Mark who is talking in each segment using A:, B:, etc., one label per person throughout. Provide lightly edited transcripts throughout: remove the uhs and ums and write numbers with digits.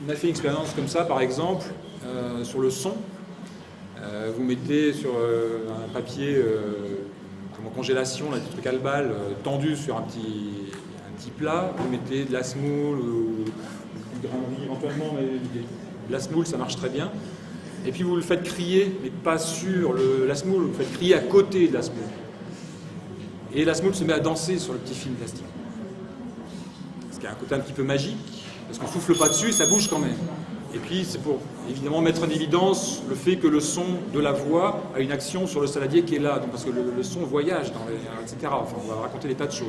A: On a fait une expérience comme ça, par exemple, sur le son. Vous mettez sur un papier en congélation, là, des trucs à balle, tendu sur un petit plat, vous mettez de la semoule ou du grain de riz éventuellement, mais de la semoule, ça marche très bien. Et puis vous le faites crier, mais pas sur la semoule, vous le faites crier à côté de la semoule. Et la semoule se met à danser sur le petit film plastique. Ce qui a un côté un petit peu magique, parce qu'on ne souffle pas dessus et ça bouge quand même. Et puis c'est pour évidemment mettre en évidence le fait que le son de la voix a une action sur le saladier qui est là, donc parce que le son voyage, etc. Enfin, on va raconter des tas de choses.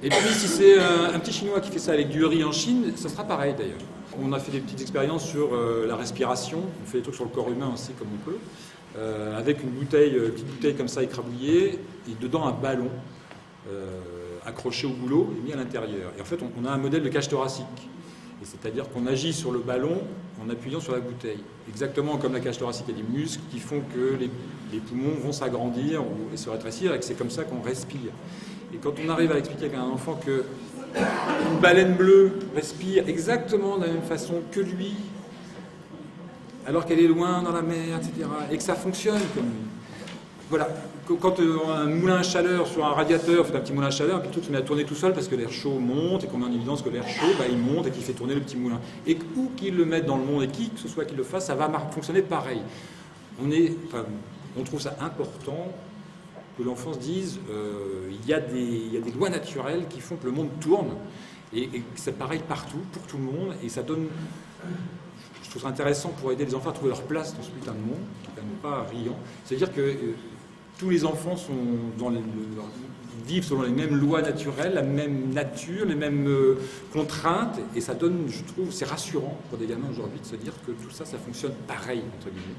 A: Et puis si c'est un petit chinois qui fait ça avec du riz en Chine, ça sera pareil d'ailleurs. On a fait des petites expériences sur la respiration, on fait des trucs sur le corps humain aussi comme on peut, avec une petite bouteille comme ça écrabouillée, et dedans un ballon accroché au goulot et mis à l'intérieur. Et en fait on a un modèle de cage thoracique. C'est-à-dire qu'on agit sur le ballon en appuyant sur la bouteille. Exactement comme la cage thoracique, il y a des muscles qui font que les poumons vont s'agrandir et se rétrécir et que c'est comme ça qu'on respire. Et quand on arrive à expliquer à un enfant qu'une baleine bleue respire exactement de la même façon que lui, alors qu'elle est loin dans la mer, etc., et que ça fonctionne comme lui. Voilà, quand un moulin à chaleur sur un radiateur fait un petit moulin à chaleur, puis tout se met à tourner tout seul parce que l'air chaud monte et qu'on met en évidence que l'air chaud, il monte et qu'il fait tourner le petit moulin. Et où qu'il le mette dans le monde et qui que ce soit qu'il le fasse, ça va fonctionner pareil. On trouve ça important que l'enfant se dise il y a des lois naturelles qui font que le monde tourne et c'est pareil partout, pour tout le monde, et ça donne... Je trouve ça intéressant pour aider les enfants à trouver leur place dans ce putain de monde, qui n'est quand même pas riant. C'est-à-dire que tous les enfants vivent selon les mêmes lois naturelles, la même nature, les mêmes contraintes, et ça donne, je trouve, c'est rassurant pour des gamins aujourd'hui de se dire que tout ça, ça fonctionne pareil, entre guillemets.